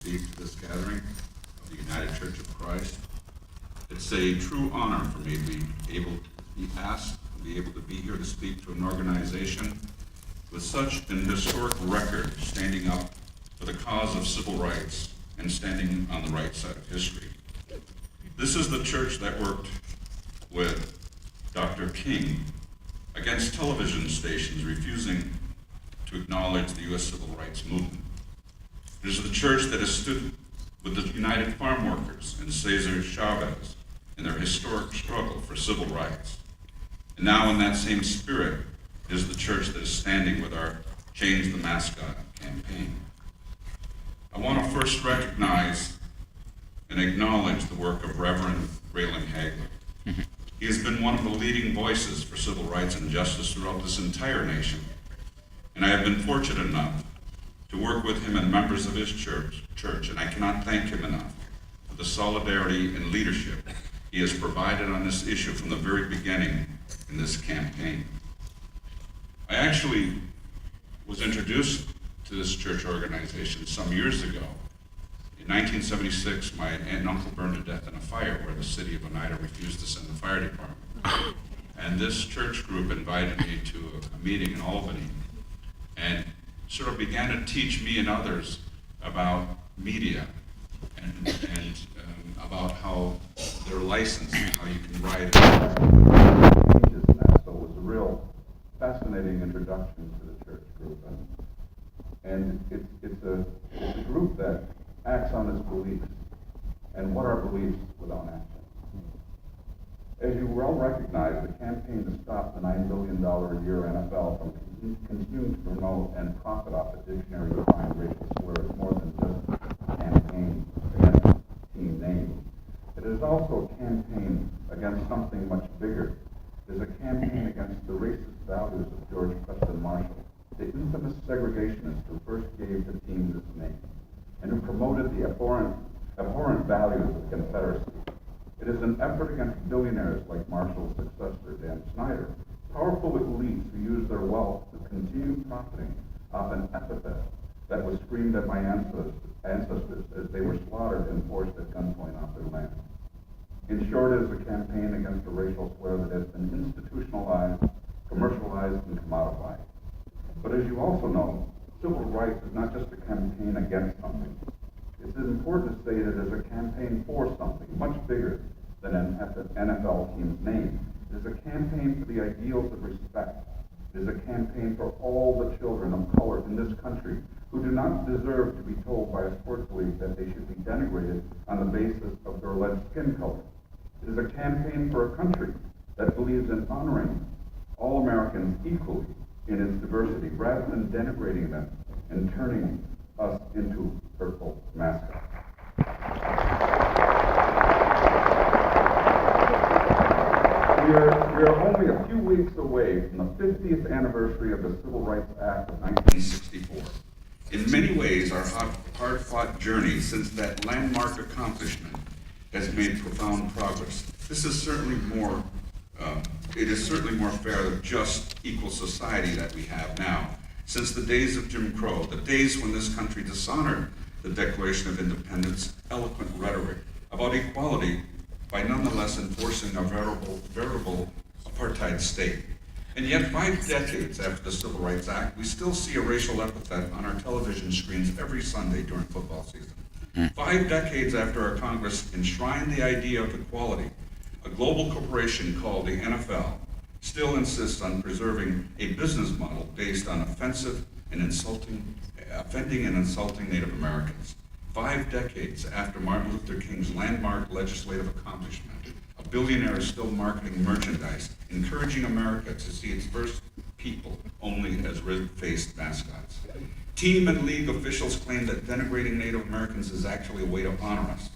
speak to this gathering of the United Church of Christ. It's a true honor for me to be able to be asked to be able to be here to speak to an organization with such an historic record, standing up for the cause of civil rights and standing on the right side of history. This is the church that worked with Dr. King against television stations refusing to acknowledge the U.S. Civil Rights Movement. It is the church that has stood with the United Farm Workers and Cesar Chavez in their historic struggle for civil rights. And now in that same spirit is the church that is standing with our Change the Mascot campaign. I want to first recognize and acknowledge the work of Reverend Raylan Hagler. He has been one of the leading voices for civil rights and justice throughout this entire nation, and I have been fortunate enough to work with him and members of his church, and I cannot thank him enough for the solidarity and leadership he has provided on this issue from the very beginning in this campaign. I actually was introduced to this church organization some years ago. In 1976, my aunt and uncle burned to death in a fire where the city of Oneida refused to send the fire department. And this church group invited me to a meeting in Albany and sort of began to teach me and others about media and about how they're licensed and how you can write it. So it was a real fascinating introduction to the church group. And it's a group that acts on its beliefs. And what are beliefs without action? As you well recognize, the campaign to stop the $9 billion a year NFL from continuing to promote and profit off the dictionary-defined racial slur is more than just a campaign against team names. It is also a campaign against something much bigger. It is a campaign against the racist values of George Preston Marshall, the infamous segregationist who first gave the team this name, and who promoted the abhorrent values of the Confederacy. It is an effort against billionaires like Marshall's successor, Dan Snyder, powerful elites who use their wealth to continue profiting off an epithet that was screamed at my ancestors as they were slaughtered and forced at gunpoint off their land. In short, it is a campaign against a racial slur that has been institutionalized, commercialized, and commodified. But as you also know, civil rights is not just a campaign against something. It's important to say that it is a campaign for something much bigger than an NFL team's name. It is a campaign for the ideals of respect. It is a campaign for all the children of color in this country who do not deserve to be told by a sports league that they should be denigrated on the basis of their alleged skin color. It is a campaign for a country that believes in honoring all Americans equally in its diversity, rather than denigrating them and turning us into hurtful mascots. We are only a few weeks away from the 50th anniversary of the Civil Rights Act of 1964. In many ways, our hard-fought journey since that landmark accomplishment has made profound progress. This is certainly more it is certainly more fair than just equal society that we have now. Since the days of Jim Crow, the days when this country dishonored the Declaration of Independence, eloquent rhetoric about equality by nonetheless enforcing a veritable apartheid state. And yet 5 decades after the Civil Rights Act, we still see a racial epithet on our television screens every Sunday during football season. 5 decades after our Congress enshrined the idea of equality, a global corporation called the NFL still insists on preserving a business model based on offending and insulting Native Americans. 5 decades after Martin Luther King's landmark legislative accomplishment, a billionaire is still marketing merchandise, encouraging America to see its first people only as red-faced mascots. Team and league officials claim that denigrating Native Americans is actually a way to honor us.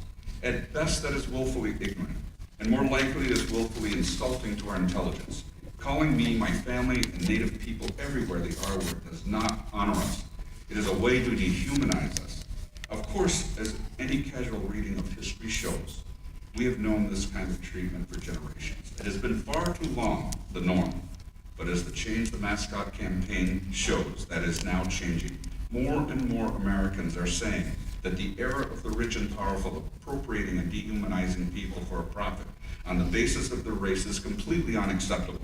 At best, that is willfully ignorant, and more likely it is willfully insulting to our intelligence. Calling me, my family, and Native people everywhere the R word does not honor us. It is a way to dehumanize us. Of course, as any casual reading of history shows, we have known this kind of treatment for generations. It has been far too long the norm, but as the Change the Mascot campaign shows, that is now changing. More and more Americans are saying that the era of the rich and powerful appropriating and dehumanizing people for a profit on the basis of their race is completely unacceptable.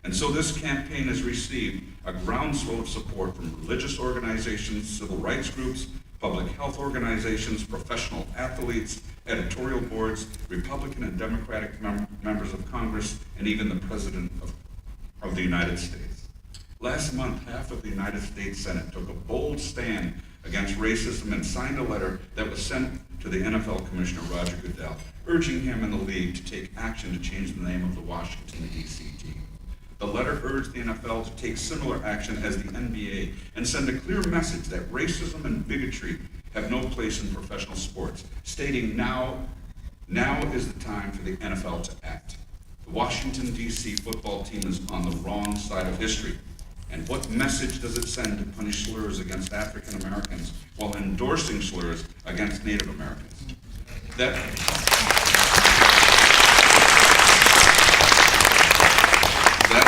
And so this campaign has received a groundswell of support from religious organizations, civil rights groups, public health organizations, professional athletes, editorial boards, Republican and Democratic members of Congress, and even the President of the United States. Last month, half of the United States Senate took a bold stand against racism and signed a letter that was sent to the NFL Commissioner Roger Goodell, urging him and the league to take action to change the name of the Washington, D.C. team. The letter urged the NFL to take similar action as the NBA and send a clear message that racism and bigotry have no place in professional sports, stating now is the time for the NFL to act. The Washington, D.C. football team is on the wrong side of history. And what message does it send to punish slurs against African Americans while endorsing slurs against Native Americans? That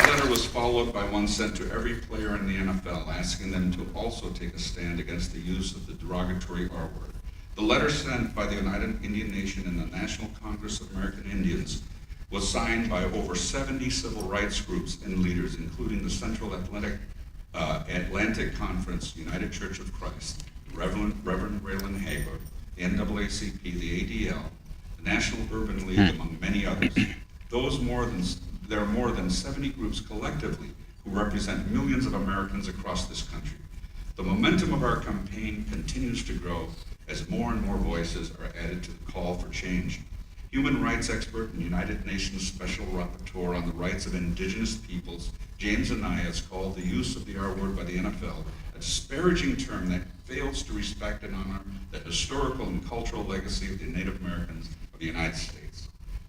letter was followed by one sent to every player in the NFL, asking them to also take a stand against the use of the derogatory R word. The letter sent by the Oneida Indian Nation and the National Congress of American Indians was signed by over 70 civil rights groups and leaders, including the Central Atlantic Conference, United Church of Christ, Reverend Raylan Hager, the NAACP, the ADL, the National Urban League, among many others. There are more than 70 groups collectively who represent millions of Americans across this country. The momentum of our campaign continues to grow as more and more voices are added to the call for change. Human rights expert and United Nations Special Rapporteur on the Rights of Indigenous Peoples, James Anaya, has called the use of the R word by the NFL a disparaging term that fails to respect and honor the historical and cultural legacy of the Native Americans of the United States.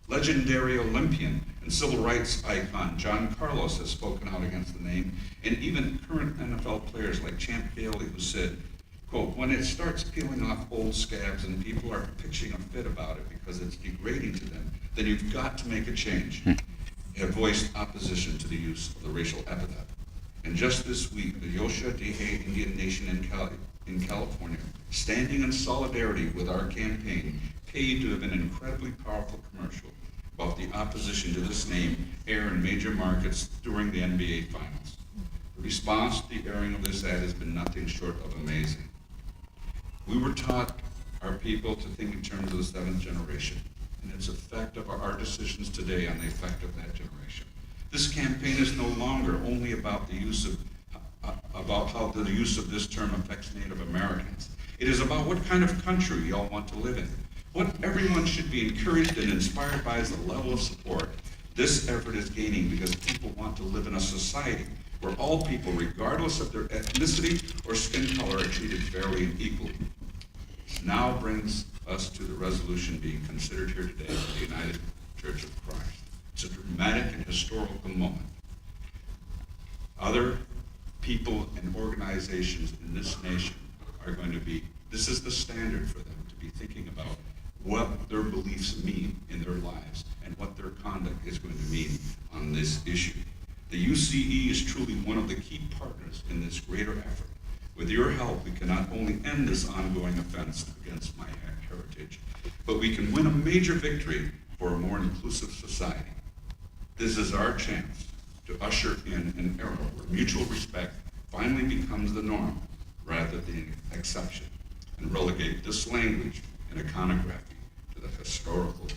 Legendary Olympian and civil rights icon John Carlos has spoken out against the name, and even current NFL players like Champ Bailey, who said, quote, "When it starts peeling off old scabs and people are pitching a fit about it because it's degrading to them, then you've got to make a change," have voiced opposition to the use of the racial epithet. And just this week, the Oneida Indian Nation in California, standing in solidarity with our campaign, paid to have an incredibly powerful commercial about the opposition to this name air in major markets during the NBA Finals. The response to the airing of this ad has been nothing short of amazing. We were taught our people to think in terms of the seventh generation and its effect of our decisions today on the effect of that generation. This campaign is no longer only about how the use of this term affects Native Americans. It is about what kind of country we all want to live in. What everyone should be encouraged and inspired by is the level of support this effort is gaining, because people want to live in a society where all people, regardless of their ethnicity or skin color, are treated fairly and equally. This now brings us to the resolution being considered here today by the United Church of Christ. It's a dramatic and historical moment. Other people and organizations in this nation are going to be, this is the standard for them to be thinking about what their beliefs mean in their lives and what their conduct is going to mean on this issue. The UCE is truly one of the key partners in this greater effort. With your help, we can not only end this ongoing offense against my heritage, but we can win a major victory for a more inclusive society. This is our chance to usher in an era where mutual respect finally becomes the norm rather than the exception, and relegate this language and iconography to the historical